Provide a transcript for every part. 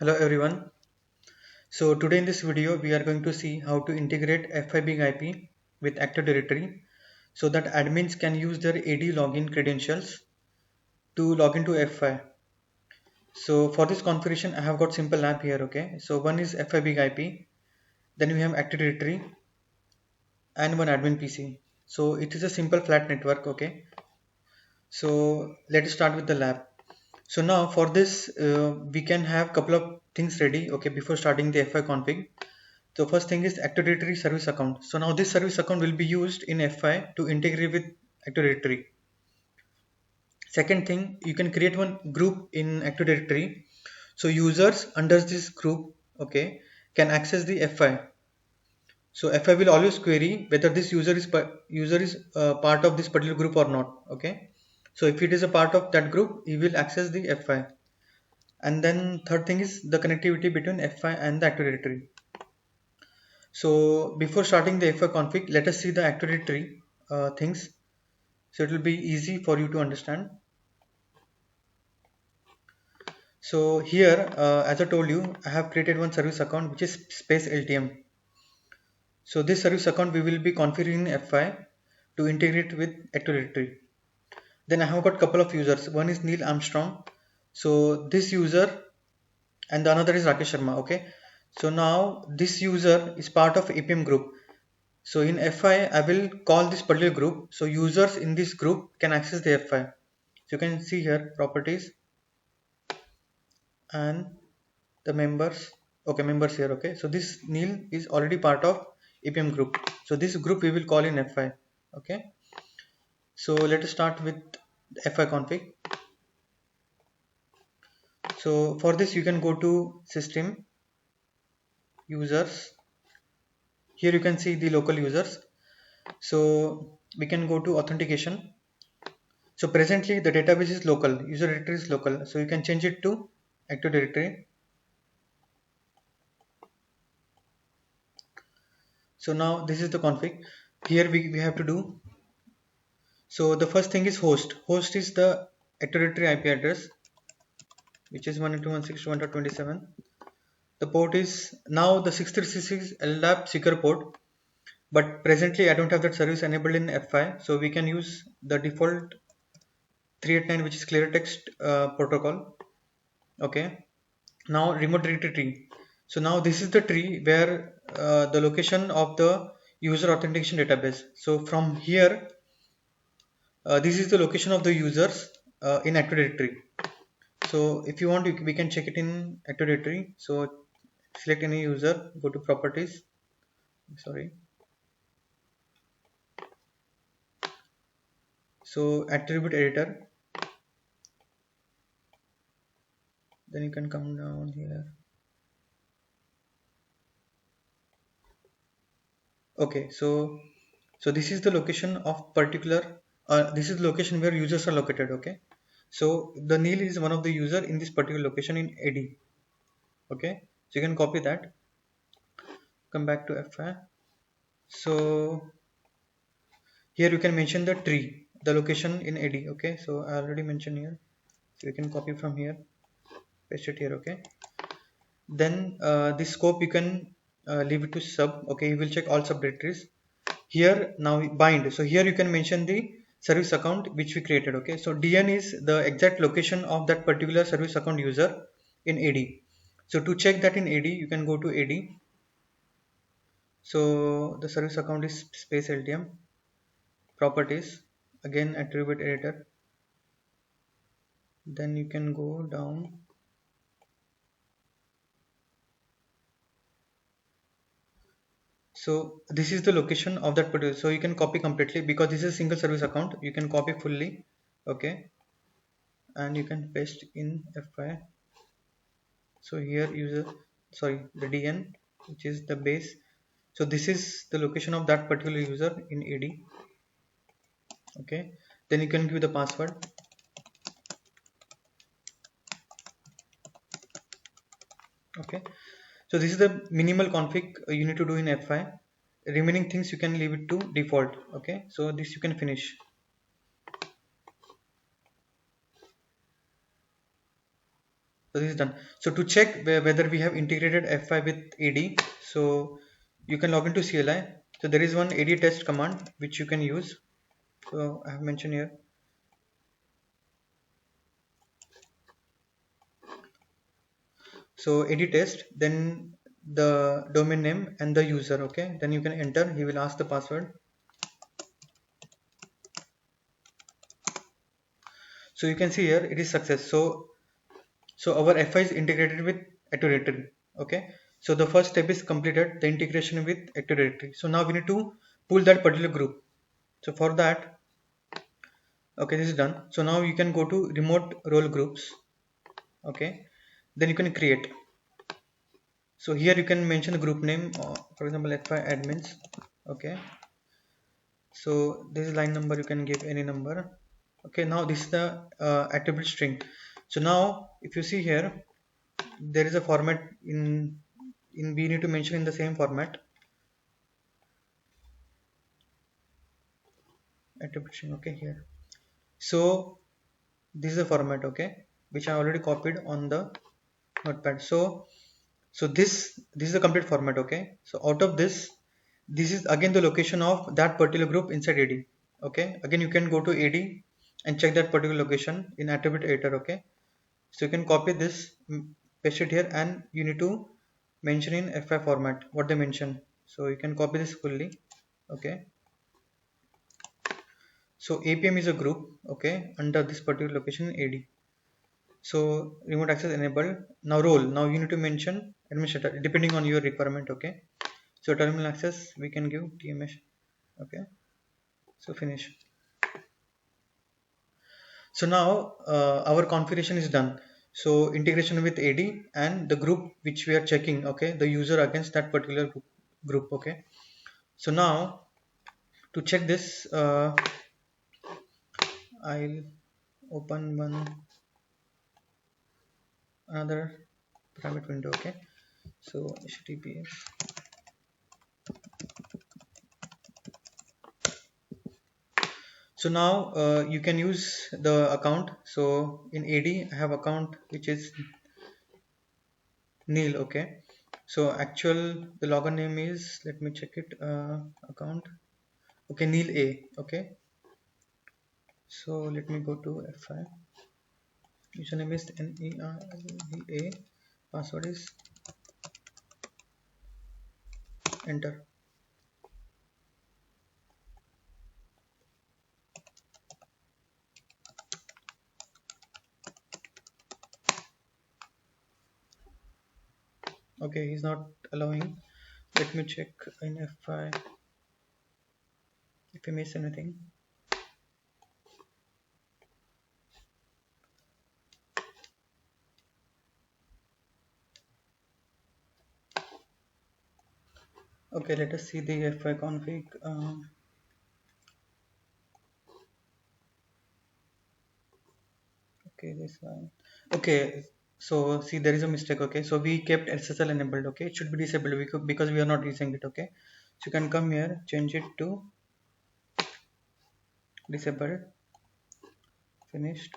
Hello everyone. So today in this video we are going to see how to integrate F5 Big IP with Active Directory so that admins can use their AD login credentials to log into F5. So for this configuration I have got simple app here. Okay, so one is F5 Big IP, then we have Active Directory and one admin PC. So it is a simple flat network. Okay, so let us start with the lab. So now for this we can have couple of things ready. Okay, before starting the F5 config. So first thing is Active Directory service account. So now this service account will be used in F5 to integrate with Active Directory. Second thing, you can create one group in Active Directory. So users under this group, okay, can access the F5. So F5 will always query whether this user is part of this particular group or not. Okay. So if it is a part of that group, he will access the F5. And then third thing is the connectivity between F5 and the Active Directory. So before starting the F5 config, let us see the Active Directory things. So it will be easy for you to understand. So here, as I told you, I have created one service account which is space LTM. So this service account we will be configuring in F5 to integrate with Active Directory. Then I have got couple of users. One is Neil Armstrong. So this user and the another is Rakesh Sharma. Okay. So now this user is part of APM group. So in F5, I will call this particular group. So users in this group can access the F5. So you can see here properties and the members. Okay, members here. Okay. So this Neil is already part of APM group. So this group we will call in F5. Okay. So let us start with F5 config. So for this you can go to system users. Here you can see the local users. So we can go to authentication. So presently the database is local, user directory is local. So you can change it to Active Directory. So now this is the config. Here we have to do. So the first thing is host. Host is the Active Directory IP address, which is 192.168.1.27. The port is now the 6366 LDAP secure port, but presently I don't have that service enabled in F5. So we can use the default 389, which is clear text protocol. Okay. Now remote directory tree. So now this is the tree where the location of the user authentication database. So from here, this is the location of the users in Active Directory. So if you want, we can check it in Active Directory. So select any user, go to properties. Sorry. So attribute editor. Then you can come down here. Okay, so this is the location of particular. This is the location where users are located. Okay, so the Neil is one of the user in this particular location in AD. Okay, so you can copy that. Come back to F5. So here you can mention the tree, the location in AD. Okay, so I already mentioned here. So you can copy from here, paste it here. Okay, then this scope you can leave it to sub. Okay, you will check all subdirectories. Here now bind. So here you can mention the service account which we created. Okay, so DN is the exact location of that particular service account user in AD. So to check that in AD, you can go to AD. So the service account is space LTM, properties, again attribute editor. Then you can go down. So this is the location of that particular. So you can copy completely because this is a single service account. You can copy fully. Okay, and you can paste in F5. So here the DN, which is the base. So this is the location of that particular user in AD. Okay, then you can give the password. Okay, so this is the minimal config you need to do in F5. Remaining things you can leave it to default. Okay, so this you can finish. So this is done. So to check whether we have integrated FI with AD, so you can log into CLI. So there is one AD test command which you can use. So I have mentioned here. So AD test, then the domain name and the user. Okay, then you can enter. He will ask the password. So you can see here it is success. So our FI is integrated with Active Directory. Okay. So the first step is completed, the integration with Active Directory. So now we need to pull that particular group. So for that, okay, this is done. So now you can go to remote role groups. Okay. Then you can create. So here you can mention the group name, for example, FI admins. Okay. So this is line number. You can give any number. Okay. Now this is the attribute string. So now if you see here, there is a format in we need to mention in the same format attribution. Okay, here. So this is the format, okay, which I already copied on the notepad. So this is the complete format. Okay, so out of this is again the location of that particular group inside AD. Okay, again you can go to AD and check that particular location in attribute editor. Okay, so you can copy this, paste it here, and you need to mention in FI format what they mention. So you can copy this fully. Okay, so APM is a group, okay, under this particular location AD. So remote access enabled. Now role, now you need to mention administrator depending on your requirement. Okay, so terminal access we can give TMS. Okay, so finish. So now our configuration is done. So integration with AD and the group which we are checking, okay, the user against that particular group. Okay, so now to check this, I'll open another private window. Okay, so HTTPS. So now you can use the account. So in AD I have account which is Neil. Okay, so actual the login name is, let me check it, account, okay, Neil A. Okay, so let me go to FI. Username is NEILA, password is, enter. Okay, he's not allowing. Let me check in FI if I miss anything. Okay, let us see the FI config. Okay, this one. Okay, so see there is a mistake. Okay, so we kept SSL enabled. Okay, it should be disabled because we are not using it. Okay, so you can come here, change it to disabled. Finished.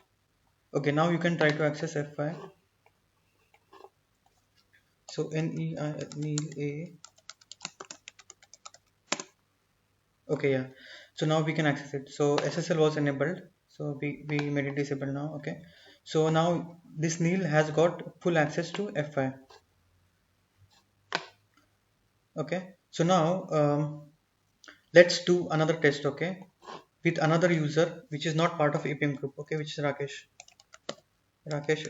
Okay, now you can try to access FI. So NEILA. Okay, yeah, so now we can access it. So SSL was enabled, so we made it disabled now. Okay, so now this Neil has got full access to FI. Okay, so now let's do another test. Okay, with another user which is not part of APM group. Okay, which is Rakesh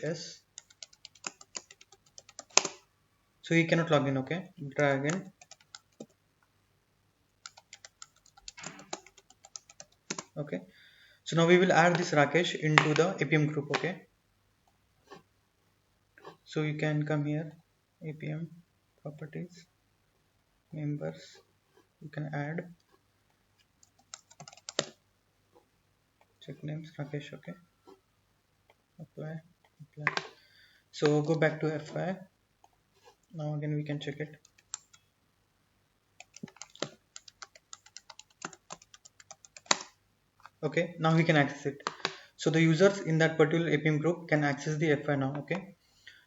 S. So he cannot log in. Okay, try again. Okay, so now we will add this Rakesh into the APM group. Okay, so you can come here, APM properties, members, you can add, check names Rakesh. Okay, apply. So go back to FI. Now again we can check it. Okay, now we can access it. So the users in that particular APM group can access the FI now. Okay,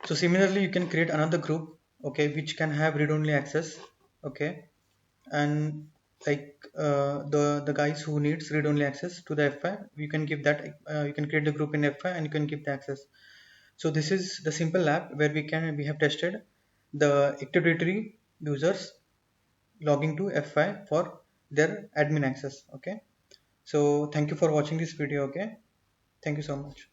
So similarly, you can create another group, okay, which can have read-only access, okay, and like the guys who needs read-only access to the F5, you can give that. You can create the group in F5 and you can give the access. So this is the simple lab where we have tested the Active Directory users logging to F5 for their admin access. Okay. So thank you for watching this video. Okay. Thank you so much.